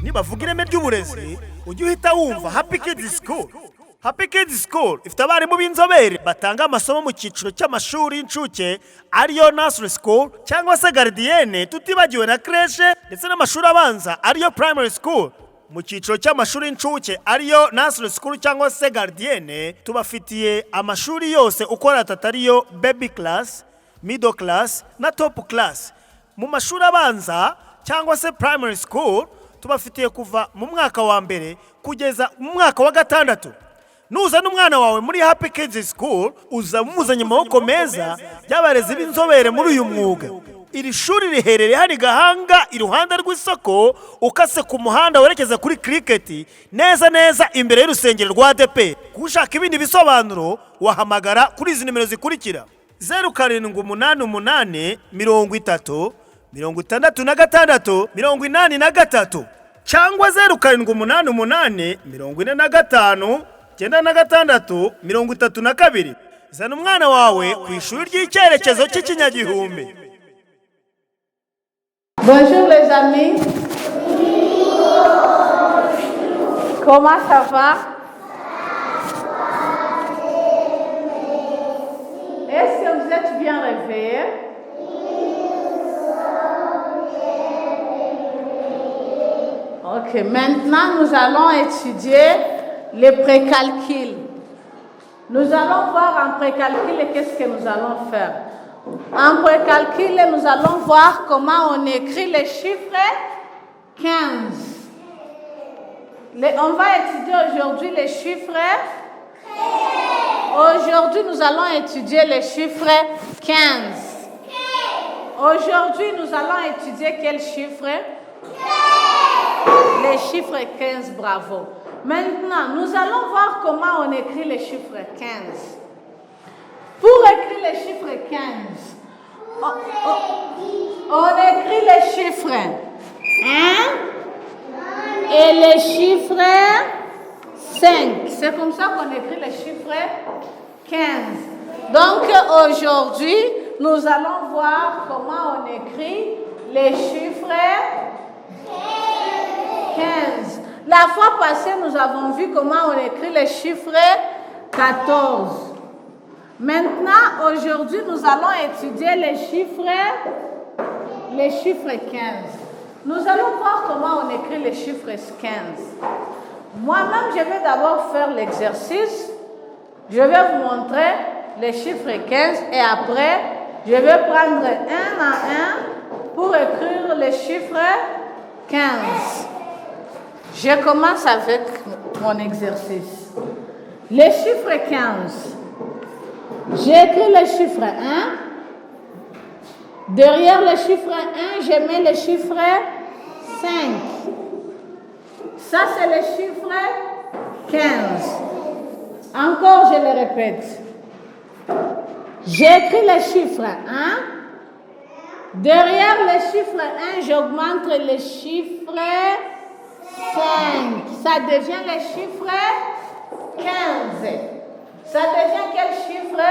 nibavuga ireme ry'uburezi ujye uhita wumva Happy Kids School. Happy Kids School ifite abarimu b'inzobere batanga amasomo mu cyiciro cy'amashuri y'incuke ariyo nursery school cyangwa se gardienne, tutibagiwe na creche ndetse n'amashuri abanza ariyo primary school. Mu cyiciro cy'amashuri y'incuke ariyo nursery school cyangwa se gardienne tubafitiye amashuri yose uko ariyo baby class, middle class na top class. Mu mashuri abanza cyangwa se primary school tubafitiye kuva mu mwaka wa mbere kugeza mu mwaka wa gatandatu. Nuzana umwana wawe muri Happy Kids School uza muzanye amaboko meza y'abarezi b'inzobere muri uyu mwuga. Iri shuri riherereye hari Gahanga iruhande rw'isoko ukase ku muhanda werekeza kuri cricket neza imbere y'urusengero rwa ADP. Kushaka ibindi bisobanuro wahamagara kuri izi nimero zikurikira: 0788 30 66 83 cyangwa 0788 45 96 32. Zana umwana wawe ku ishuri ry'icyerekezo cy'ikinyagihumbi. Bonjour les amis. Comment ça va? Est-ce que vous êtes bien réveillés? Ok, maintenant nous allons étudier les précalculs. Nous allons voir en précalcul et qu'est-ce que nous allons faire. En précalcul, nous allons voir comment on écrit les chiffres 15. On va étudier aujourd'hui les chiffres. Aujourd'hui, nous allons étudier les chiffres 15. Aujourd'hui, nous allons étudier quel chiffre? Les chiffres 15, bravo. Maintenant, nous allons voir comment on écrit les chiffres 15. Pour écrire les chiffres 15, on écrit les chiffres 1 et les chiffres 5. C'est comme ça qu'on écrit les chiffres 15. Donc, aujourd'hui, nous allons voir comment on écrit les chiffres 15. La fois passée, nous avons vu comment on écrit les chiffres 14. Maintenant, aujourd'hui, nous allons étudier les chiffres 15. Nous allons voir comment on écrit les chiffres 15. Moi-même, je vais d'abord faire l'exercice. Je vais vous montrer les chiffres 15 et après, je vais prendre un à un pour écrire les chiffres 15. Je commence avec mon exercice. Les chiffres 15. J'écris le chiffre 1. Derrière le chiffre 1, je mets le chiffre 5. Ça, c'est le chiffre 15. Encore, je le répète. J'écris le chiffre 1. Derrière le chiffre 1, j'augmente le chiffre 5. Ça devient le chiffre 15. Ça devient quel chiffre?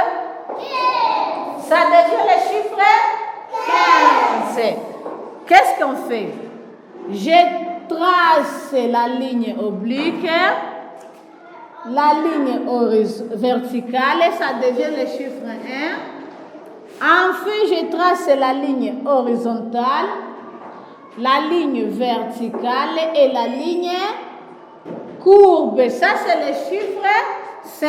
15. Ça devient le chiffre 15. Qu'est-ce qu'on fait? Je trace la ligne oblique, la ligne verticale, et ça devient le chiffre 1. Enfin, je trace la ligne horizontale, la ligne verticale et la ligne courbe. Ça, c'est le chiffre 5.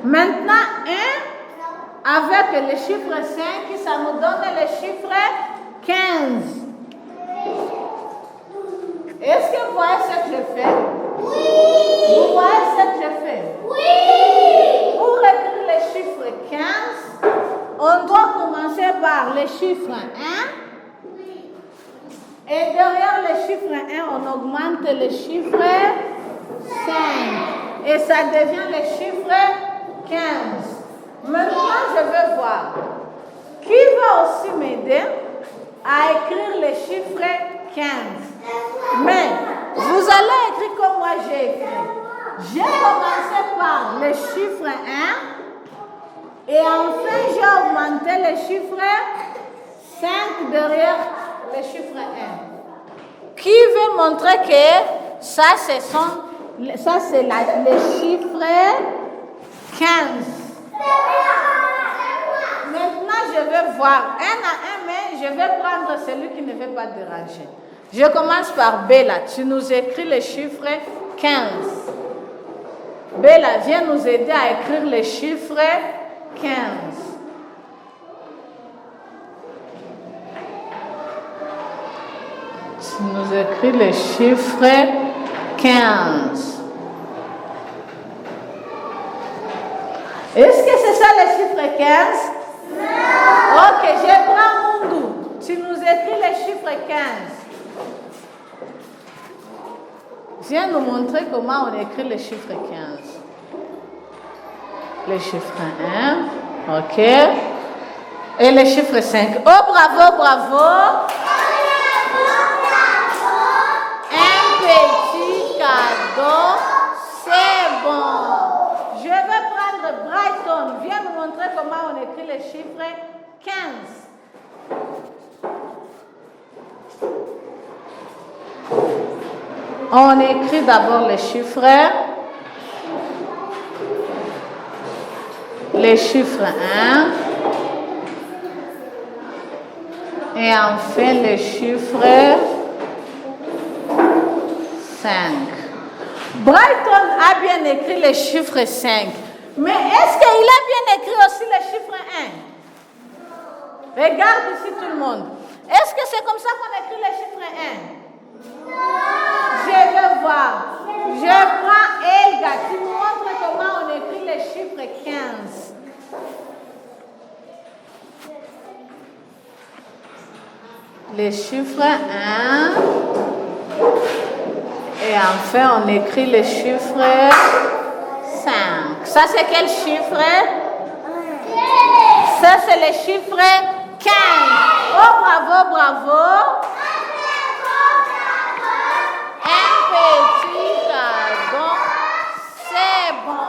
Maintenant, 1 avec le chiffre 5, ça nous donne le chiffre 15. Est-ce que vous voyez ce que je fais? Oui. Vous voyez ce que je fais? Oui. Pour écrire le chiffre 15, on doit commencer par le chiffre 1. Oui. Et derrière le chiffre 1, on augmente le chiffre 5. Et ça devient le chiffre 15. Maintenant, je veux voir qui va aussi m'aider à écrire le chiffre 15. Mais vous allez écrire comme moi j'ai écrit. J'ai commencé par le chiffre 1 et enfin j'ai augmenté le chiffre 5 derrière le chiffre 1. Qui veut montrer que ça, c'est le chiffre 15. Maintenant, je vais voir un à un, mais je vais prendre celui qui ne veut pas déranger. Je commence par Bella. Tu nous écris le chiffre 15. Bella, viens nous aider à écrire le chiffre 15. Tu nous écris le chiffre 15. Est-ce que c'est ça le chiffre 15? Non. Ok, je prends Mundou. Tu nous écris le chiffre 15. Viens nous montrer comment on écrit le chiffre 15. Le chiffre 1, ok. Et le chiffre 5. Oh, bravo, bravo. Un petit cadeau, c'est bon. Je vais prendre Brighton. Viens nous montrer comment on écrit le chiffre 15. On écrit d'abord le chiffre 1 et enfin le chiffre 5. Brighton a bien écrit le chiffre 5, mais est-ce qu'il a bien écrit aussi le chiffre 1? Regarde ici tout le monde. Est-ce que c'est comme ça qu'on écrit le chiffre 1? Je vais voir. Je prends Elga. Tu nous montres comment on écrit le chiffre 15. Le chiffre 1. Et enfin, on écrit le chiffre 5. Ça, c'est quel chiffre? Ça, c'est le chiffre 15. Oh, bravo, bravo. Petit cadeau, c'est bon.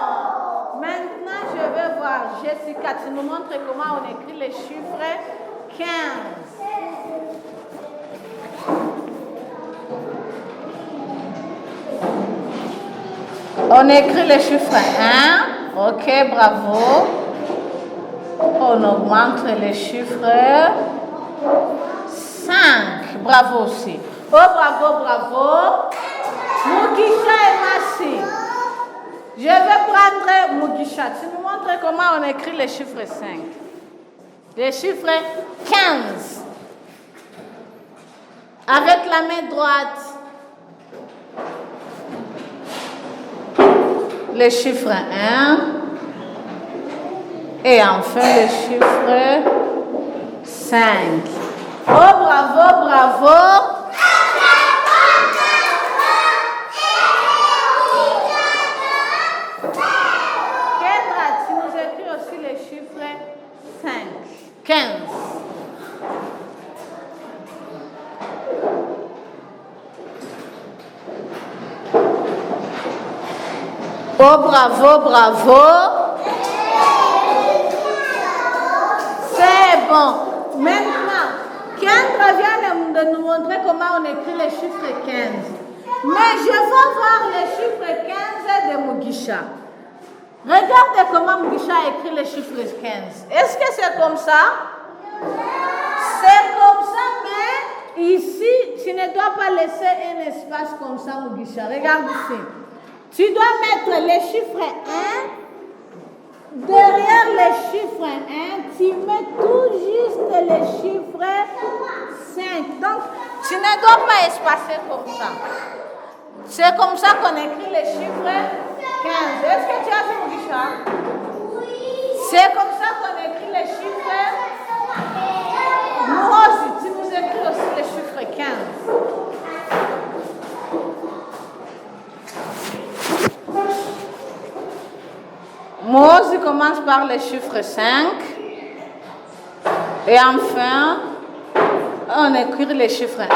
Maintenant, je vais voir Jessica. Tu nous montres comment on écrit les chiffres 15. On écrit le chiffre 1. Ok, bravo. On augmente le chiffre 5. Bravo aussi. Oh, bravo, bravo. Mugisha et Massi. Je vais prendre Mugisha. Tu nous montres comment on écrit le chiffre 5. Le chiffre 15. Avec la main droite. Le chiffre 1. Et enfin le chiffre 5. Oh, bravo, bravo. Le chiffre 5. 15. Oh, bravo, bravo. C'est bon. Maintenant, Kendra vient de nous montrer comment on écrit le chiffre 15. Mais je veux voir le chiffre 15 de Mugisha. Regardez comment Mugisha a écrit le chiffre 15. Est-ce que c'est comme ça? C'est comme ça, mais ici, tu ne dois pas laisser un espace comme ça, Mugisha. Regarde ici. Tu dois mettre le chiffre 1. Derrière le chiffre 1, tu mets tout juste le chiffre 5. Donc, tu ne dois pas espacer comme ça. C'est comme ça qu'on écrit le chiffre 15. Est-ce que tu as vu, Mugisha? Oui. C'est comme ça qu'on écrit le chiffre. Moi aussi, tu nous écris aussi le chiffre 15. Moi aussi commence par le chiffre 5. Et enfin, on écrit le chiffre 1.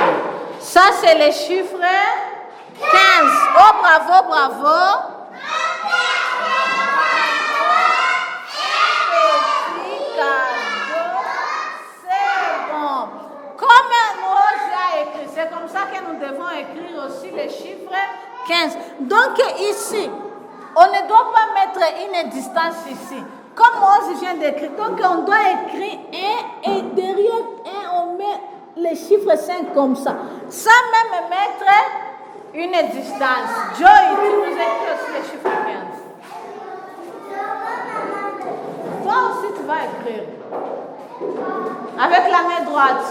Ça, c'est le chiffre 15. Oh, bravo, bravo. C'est bon. Comme Moji a écrit, c'est comme ça que nous devons 15. Donc ici, on ne doit pas mettre une distance ici. Comme Mose vient d'écrire, donc on doit écrire 1 et derrière 1, on met le chiffre 5 comme ça. Sans même mettre une distance. Joy, tu nous écris aussi le chiffre 15. Toi aussi, tu vas écrire. Avec la main droite.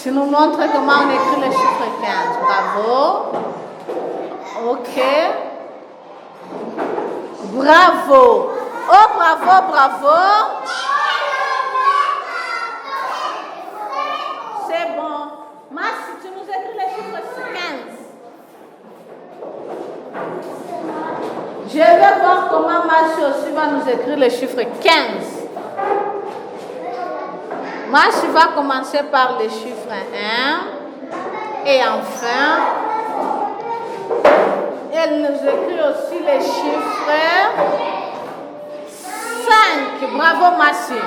Tu nous montres comment on écrit le chiffre 15. Bravo. Ok. Bravo. Oh, bravo, bravo. C'est bon. Massi, tu nous écris le chiffre 15. Je vais voir comment Massi aussi va nous écrire le chiffre 15. Massi va commencer par le chiffre 1. Et enfin, elle nous écrit aussi le chiffre 5. Bravo, Massi.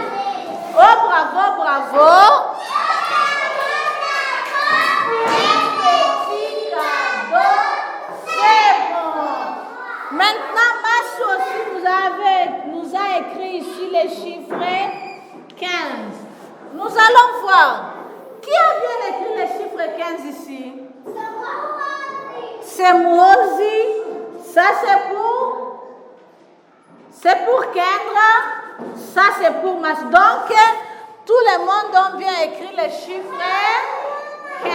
Oh, bravo, bravo. Un petit cadeau. C'est bon. Maintenant, Massi aussi nous a écrit ici le chiffre 15. Nous allons voir. Qui a bien écrit le chiffre 15 ici? C'est Mozi. Ça, c'est pour Kendra. Ça, c'est pour Mas. Donc, tout le monde a bien écrit le chiffre 15.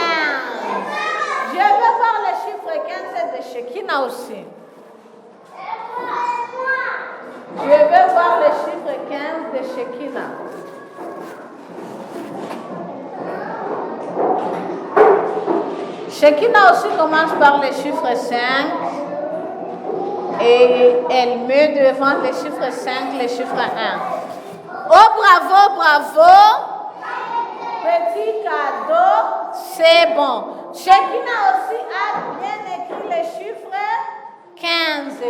Je vais voir le chiffre 15 de Shekina aussi. Je vais voir le chiffre 15 de Shekina. Shekina aussi commence par le chiffre 5 et elle met devant le chiffre 5 le chiffre 1. Oh, bravo, bravo. Petit cadeau, c'est bon. Shekina aussi a bien écrit le chiffre 15.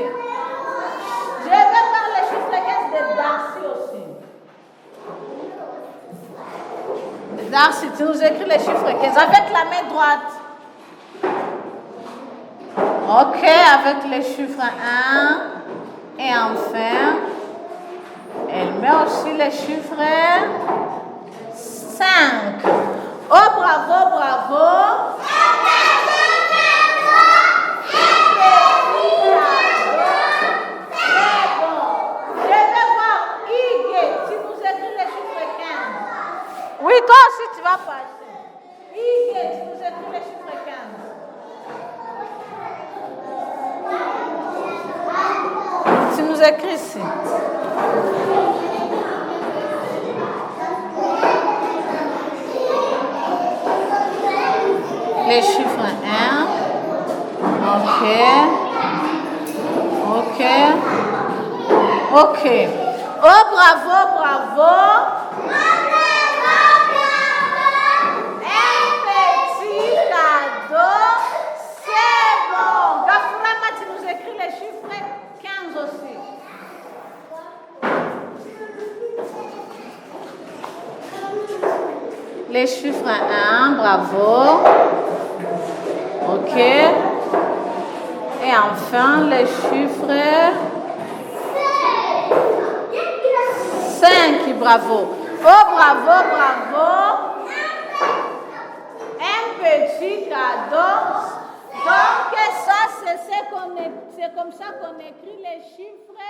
Je vais voir le chiffre 15 de Darcy aussi. Darcy, tu nous écris le chiffre 15 avec la main droite. Ok, avec le chiffre 1. Et enfin, elle met aussi le chiffre 5. Oh, bravo, bravo. Oui, toi aussi tu vas passer. Ige, tu nous écris le chiffre 15. Tu nous écris ici. Les chiffres 1. Ok. Ok. Oh, bravo, bravo. Les chiffres 1, bravo. Ok. Et enfin, les chiffres 5, bravo. Oh, bravo, bravo. Un petit cadeau. Donc, ça, c'est comme ça qu'on écrit les chiffres